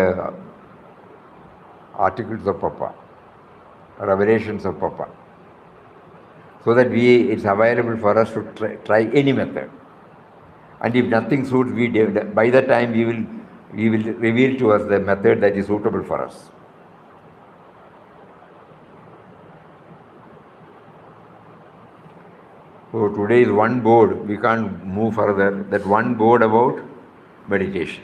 articles of Papa. revelations of Papa. So that it's available for us to try any method. And if nothing suits, by that time we will reveal to us the method that is suitable for us. So today is one board, we can't move further. That one board about meditation.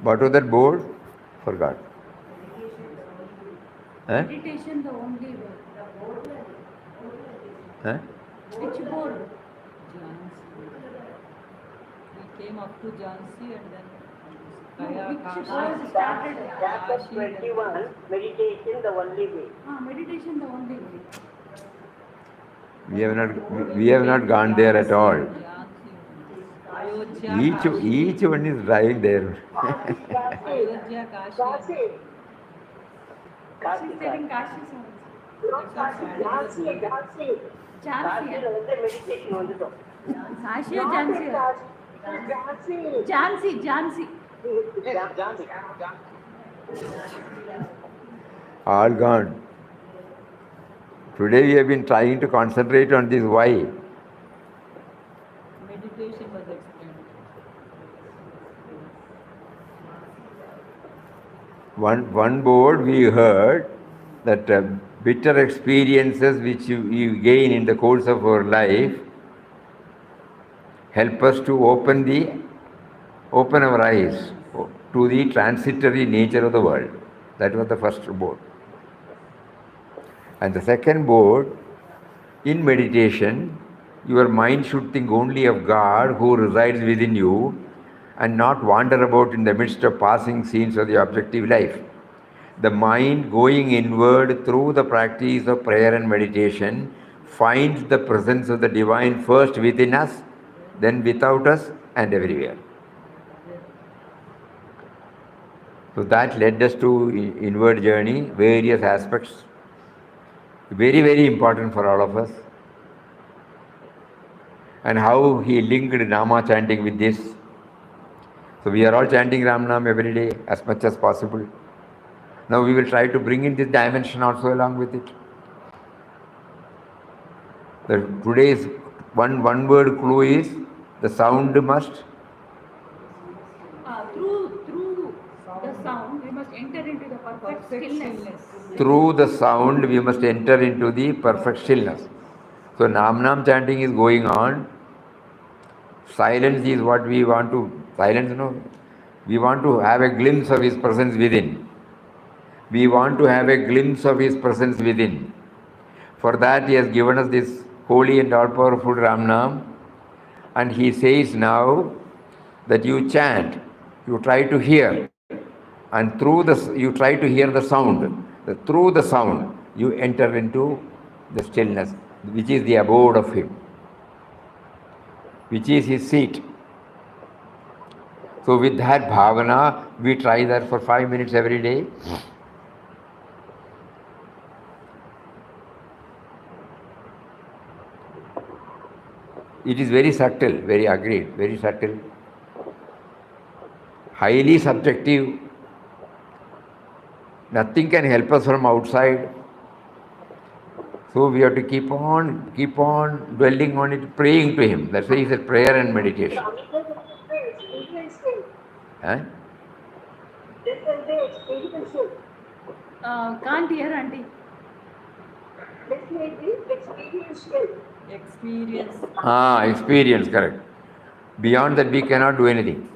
What was that board? Forgot. Meditation, the only way. Which board? We came up to Jhansi and then Which board started? Chapter 21, meditation the only way. Meditation, the only way. We have not gone there at all. Ayodhya, Each one is driving there. Ayodhya, Kashi. She's telling Kashi Jhansi. Jhansi. Meditation வந்துட்டோம். Kashi or Jhansi? Jhansi. All gone. Today we have been trying to concentrate on this why. Meditation was explained. One board we heard that bitter experiences which you gain in the course of our life help us to open our eyes to the transitory nature of the world. That was the first board. And the second board, in meditation, your mind should think only of God who resides within you and not wander about in the midst of passing scenes of the objective life. The mind going inward through the practice of prayer and meditation finds the presence of the divine first within us, then without us and everywhere. So that led us to inward journey, various aspects. Very, very important for all of us. And how he linked Nama chanting with this. So we are all chanting Ram Nam every day as much as possible. Now we will try to bring in this dimension also along with it. Today's one word clue is the sound must. Through the sound, we must enter into the perfect stillness. Through the sound, we must enter into the perfect stillness. So Nam chanting is going on. Silence is what we want to. We want to have a glimpse of His presence within. We want to have a glimpse of His presence within. For that He has given us this holy and all-powerful Ram Nam. And He says now that you chant, you try to hear. And you try to hear the sound. Through the sound, you enter into the stillness, which is the abode of Him, which is His seat. So with that bhavana, we try that for 5 minutes every day. It is very subtle, very agreed, very subtle, highly subjective. Nothing can help us from outside. So we have to keep on dwelling on it, praying to Him. That's why He said prayer and meditation. Can't hear, auntie. Experience. Experience, correct. Beyond that, we cannot do anything.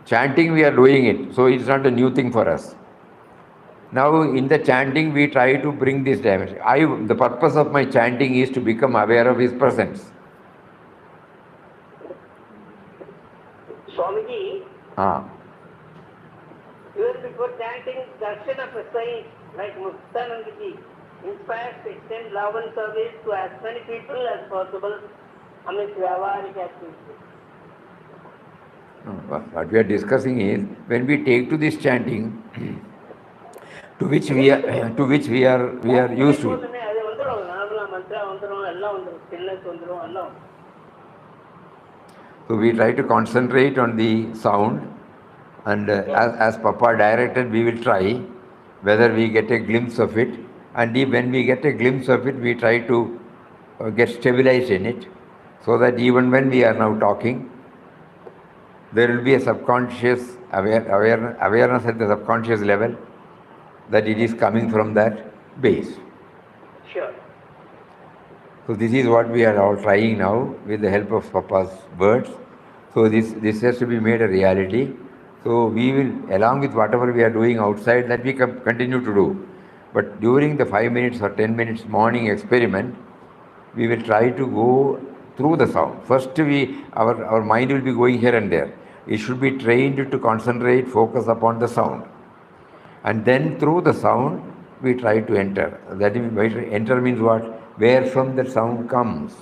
Chanting, we are doing it, so it's not a new thing for us. Now, in the chanting, we try to bring this dimension. The purpose of my chanting is to become aware of His presence. Swamiji, even before chanting, the action of a saint like Muktanandji inspires to extend love and service to as many people as possible amidst Vyavaharik activities. What we are discussing is when we take to this chanting, to which we are used to. So we try to concentrate on the sound And as Papa directed, we will try whether we get a glimpse of it. And when we get a glimpse of it, we try to get stabilized in it, so that even when we are now talking, there will be a subconscious awareness at the subconscious level that it is coming from that base. Sure. So this is what we are all trying now with the help of Papa's words. So this has to be made a reality. So we will, along with whatever we are doing outside, that we continue to do. But during the 5 minutes or 10 minutes morning experiment, we will try to go through the sound. First, our mind will be going here and there. It should be trained to concentrate, focus upon the sound. And then through the sound, we try to enter. That means, enter means what? Where from the sound comes.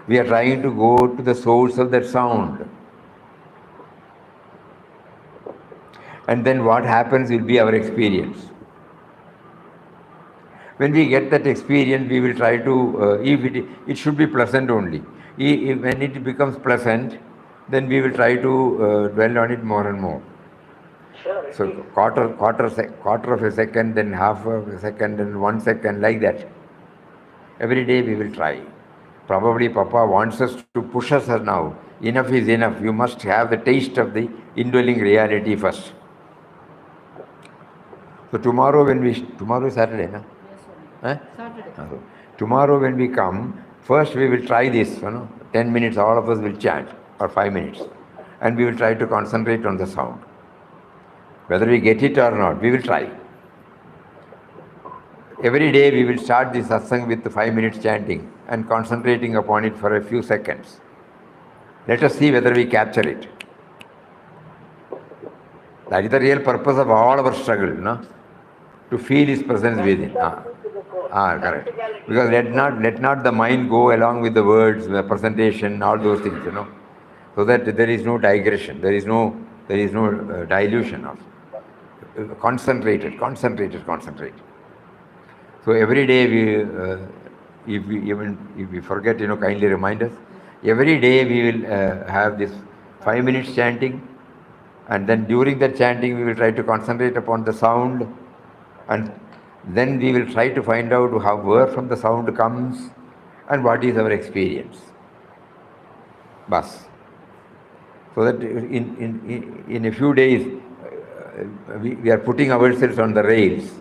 We are trying to go to the source of that sound. And then what happens will be our experience. When we get that experience, we will try to, it should be pleasant only. When it becomes pleasant, then we will try to dwell on it more and more. Sure. So quarter of a second, then half of a second, then 1 second, like that. Every day we will try. Probably Papa wants us to push us now. Enough is enough. You must have the taste of the indwelling reality first. So tomorrow is Saturday, no? Yes, Saturday. Tomorrow when we come, first we will try this, 10 minutes all of us will chant, or 5 minutes. And we will try to concentrate on the sound. Whether we get it or not, we will try. Every day we will start this satsang with 5 minutes chanting and concentrating upon it for a few seconds. Let us see whether we capture it. That is the real purpose of all our struggle, no? To feel His presence within. Correct. Because let not the mind go along with the words, the presentation, all those things, so that there is no digression, there is no dilution of. Concentrated. So every day if we forget, kindly remind us. Every day we will have this 5 minutes chanting, and then during that chanting we will try to concentrate upon the sound, and then we will try to find out where from the sound comes and what is our experience. Bas. So that in a few days we are putting ourselves on the rails,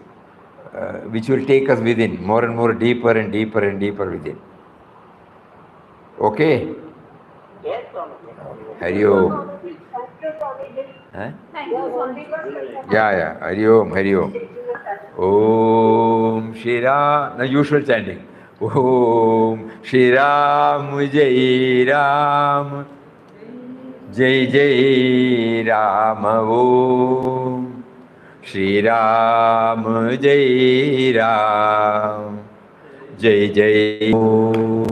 which will take us within, more and more deeper and deeper and deeper within. Okay? Yes, Swami. Hari Om. Thank you, Swami. Yeah. Hari Om. Om Shri Ram. The usual chanting. Om Shri Ram Jai Ram. Jai Jai Ram. Om Shri Ram Jai Ram. Jai Jai Om.